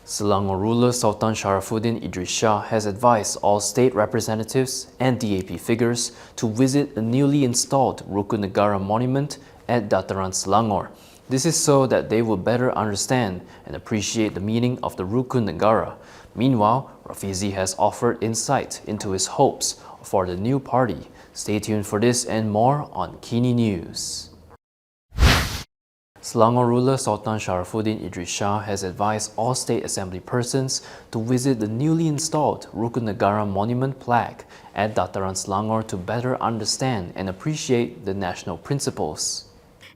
Selangor ruler Sultan Sharafuddin Idris Shah has advised all state representatives and DAP figures to visit a newly installed Rukun Negara monument at Dataran Selangor. This is so that they will better understand and appreciate the meaning of the Rukun Negara. Meanwhile, Rafizi has offered insight into his hopes for the new party. Stay tuned for this and more on KiniNews. Selangor ruler Sultan Sharafuddin Idris Shah has advised all state assembly persons to visit the newly installed Rukun Negara monument plaque at Dataran Selangor to better understand and appreciate the national principles.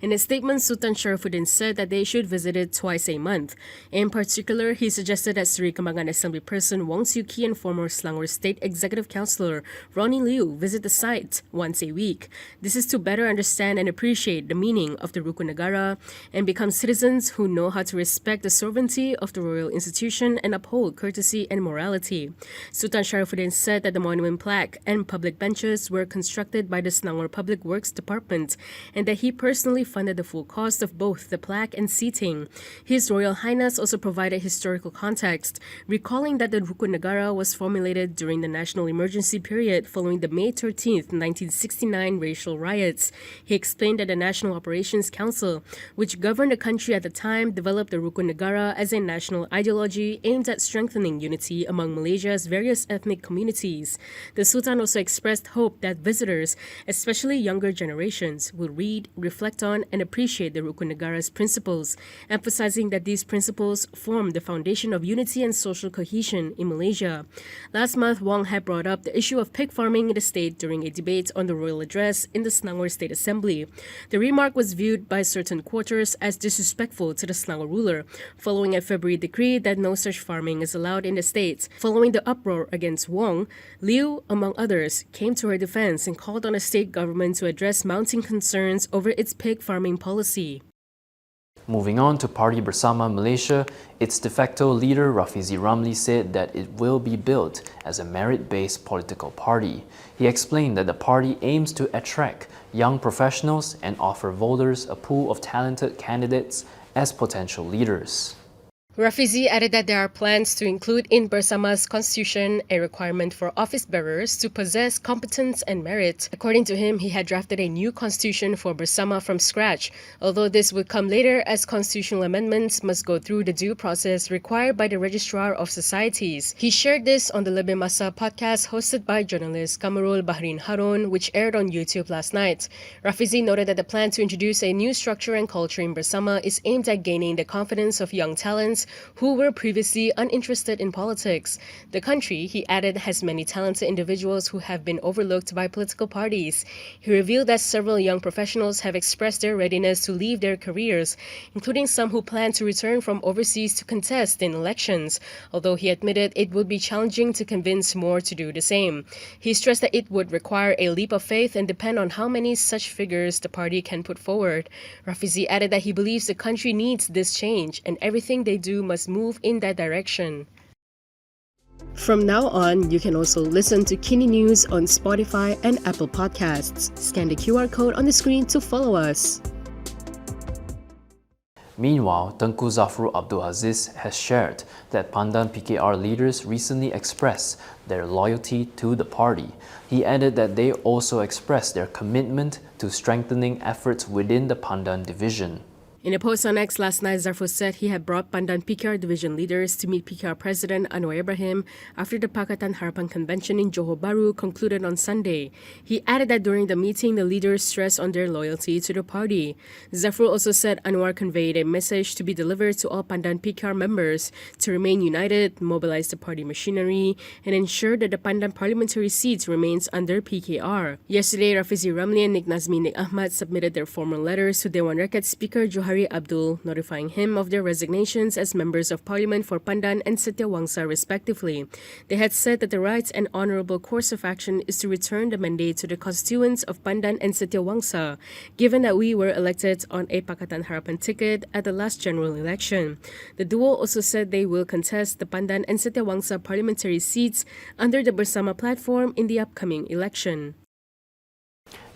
In a statement, Sultan Sharafuddin said that they should visit it twice a month. In particular, he suggested that Seri Kembangan assemblyperson Wong Siew Ki and former Selangor State Executive Councillor Ronnie Liu visit the site once a week. This is to better understand and appreciate the meaning of the Rukun Negara and become citizens who know how to respect the sovereignty of the royal institution and uphold courtesy and morality. Sultan Sharafuddin said that the monument plaque and public benches were constructed by the Selangor Public Works Department and that he personally funded the full cost of both the plaque and seating. His Royal Highness also provided historical context, recalling that the Rukun Negara was formulated during the national emergency period following the May 13, 1969 racial riots. He explained that the National Operations Council, which governed the country at the time, developed the Rukun Negara as a national ideology aimed at strengthening unity among Malaysia's various ethnic communities. The Sultan also expressed hope that visitors, especially younger generations, will read, reflect on, and appreciate the Rukun Negara's principles, emphasizing that these principles form the foundation of unity and social cohesion in Malaysia. Last month, Wong had brought up the issue of pig farming in the state during a debate on the royal address in the Selangor State Assembly. The remark was viewed by certain quarters as disrespectful to the Selangor ruler, following a February decree that no such farming is allowed in the state. Following the uproar against Wong, Liu, among others, came to her defense and called on the state government to address mounting concerns over its pig farming policy. Moving on to Party Bersama Malaysia, its de facto leader Rafizi Ramli said that it will be built as a merit-based political party. He explained that the party aims to attract young professionals and offer voters a pool of talented candidates as potential leaders. Rafizi added that there are plans to include in Bersama's constitution a requirement for office bearers to possess competence and merit. According to him, he had drafted a new constitution for Bersama from scratch, although this would come later as constitutional amendments must go through the due process required by the Registrar of Societies. He shared this on the Lebih Masa podcast hosted by journalist Kamarul Bahrin Harun, which aired on YouTube last night. Rafizi noted that the plan to introduce a new structure and culture in Bersama is aimed at gaining the confidence of young talents who were previously uninterested in politics. The country, he added, has many talented individuals who have been overlooked by political parties. He revealed that several young professionals have expressed their readiness to leave their careers, including some who plan to return from overseas to contest in elections, although he admitted it would be challenging to convince more to do the same. He stressed that it would require a leap of faith and depend on how many such figures the party can put forward. Rafizi added that he believes the country needs this change and everything they do must move in that direction. From now on, you can also listen to KiniNews on Spotify and Apple Podcasts. Scan the QR code on the screen to follow us. Meanwhile, Tengku Zafrul Abdul Aziz has shared that Pandan PKR leaders recently expressed their loyalty to the party. He added that they also expressed their commitment to strengthening efforts within the Pandan division. In a post on X last night, Zafrul said he had brought Pandan PKR division leaders to meet PKR President Anwar Ibrahim after the Pakatan Harapan Convention in Johor Bahru concluded on Sunday. He added that during the meeting, the leaders stressed on their loyalty to the party. Zafrul also said Anwar conveyed a message to be delivered to all Pandan PKR members to remain united, mobilize the party machinery, and ensure that the Pandan parliamentary seats remains under PKR. Yesterday, Rafizi Ramli and Nik Nazmi Nik Ahmad submitted their formal letters to Dewan Rakyat Speaker Johari Abdul, notifying him of their resignations as members of parliament for Pandan and Setiawangsa respectively. They had said that the right and honourable course of action is to return the mandate to the constituents of Pandan and Setiawangsa, given that we were elected on a Pakatan Harapan ticket at the last general election. The duo also said they will contest the Pandan and Setiawangsa parliamentary seats under the Bersama platform in the upcoming election.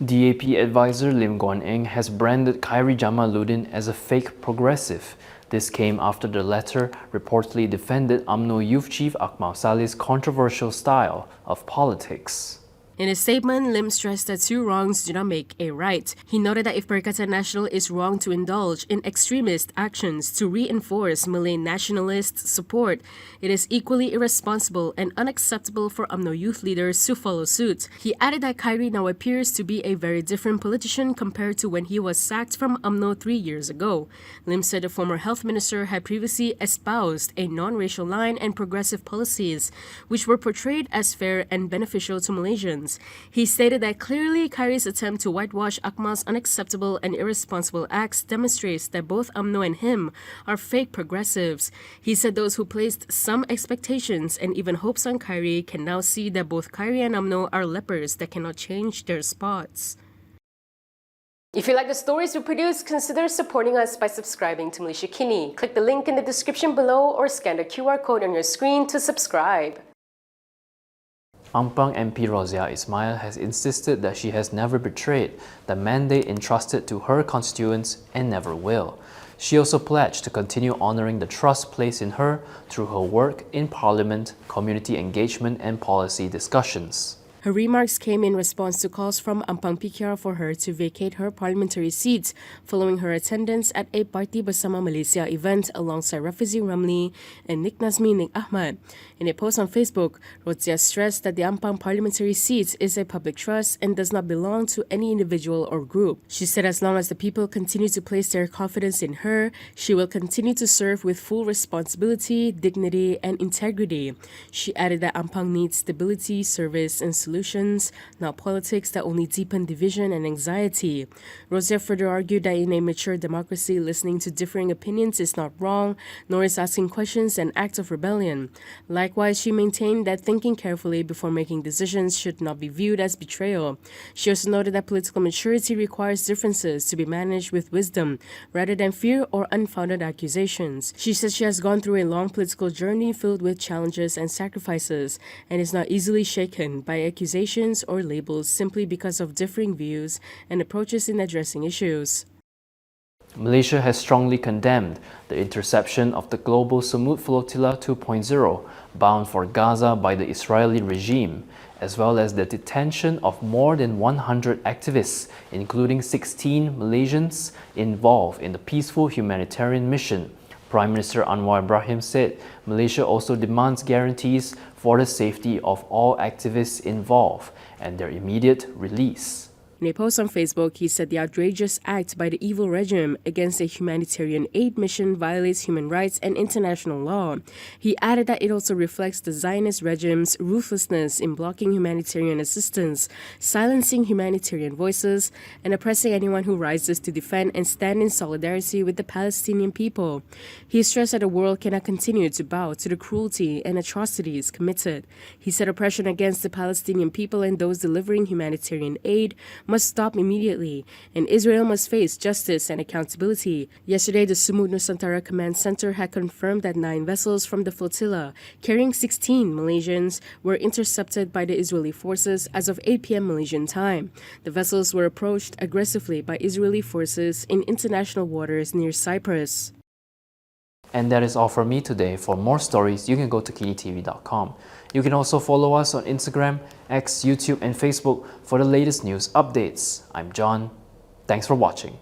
DAP advisor Lim Guan Eng has branded Khairi Jamaluddin as a fake progressive. This came after the latter reportedly defended UMNO Youth Chief Akmal Saleh's controversial style of politics. In a statement, Lim stressed that two wrongs do not make a right. He noted that if Perikatan Nasional is wrong to indulge in extremist actions to reinforce Malay nationalist support, it is equally irresponsible and unacceptable for UMNO youth leaders to follow suit. He added that Khairi now appears to be a very different politician compared to when he was sacked from UMNO 3 years ago. Lim said the former health minister had previously espoused a non-racial line and progressive policies, which were portrayed as fair and beneficial to Malaysians. He stated that clearly Khairi's attempt to whitewash Akmal's unacceptable and irresponsible acts demonstrates that both UMNO and him are fake progressives. He said those who placed some expectations and even hopes on Khairi can now see that both Khairi and UMNO are lepers that cannot change their spots. If you like the stories we produce, consider supporting us by subscribing to Malaysia Kini. Click the link in the description below or scan the QR code on your screen to subscribe. Ampang MP Rozia Ismail has insisted that she has never betrayed the mandate entrusted to her constituents and never will. She also pledged to continue honoring the trust placed in her through her work in Parliament, community engagement and policy discussions. Her remarks came in response to calls from Ampang PKR for her to vacate her parliamentary seat following her attendance at a Parti Bersama Malaysia event alongside Rafizi Ramli and Nik Nazmi Nik Ahmad. In a post on Facebook, Rozia stressed that the Ampang parliamentary seat is a public trust and does not belong to any individual or group. She said as long as the people continue to place their confidence in her, she will continue to serve with full responsibility, dignity and integrity. She added that Ampang needs stability, service and solutions, not politics that only deepen division and anxiety. Rozia further argued that in a mature democracy, listening to differing opinions is not wrong, nor is asking questions an act of rebellion. Likewise, she maintained that thinking carefully before making decisions should not be viewed as betrayal. She also noted that political maturity requires differences to be managed with wisdom, rather than fear or unfounded accusations. She says she has gone through a long political journey filled with challenges and sacrifices, and is not easily shaken by accusations or labels simply because of differing views and approaches in addressing issues. Malaysia has strongly condemned the interception of the global Samud Flotilla 2.0 bound for Gaza by the Israeli regime, as well as the detention of more than 100 activists, including 16 Malaysians involved in the peaceful humanitarian mission. Prime Minister Anwar Ibrahim said Malaysia also demands guarantees for the safety of all activists involved and their immediate release. In a post on Facebook, he said the outrageous act by the evil regime against a humanitarian aid mission violates human rights and international law. He added that it also reflects the Zionist regime's ruthlessness in blocking humanitarian assistance, silencing humanitarian voices, and oppressing anyone who rises to defend and stand in solidarity with the Palestinian people. He stressed that the world cannot continue to bow to the cruelty and atrocities committed. He said oppression against the Palestinian people and those delivering humanitarian aid must stop immediately, and Israel must face justice and accountability. Yesterday, the Sumut Nusantara Command Center had confirmed that 9 vessels from the flotilla, carrying 16 Malaysians, were intercepted by the Israeli forces as of 8 p.m. Malaysian time. The vessels were approached aggressively by Israeli forces in international waters near Cyprus. And that is all from me today. For more stories, you can go to Kinitv.com. You can also follow us on Instagram, X, YouTube, and Facebook for the latest news updates. I'm John. Thanks for watching.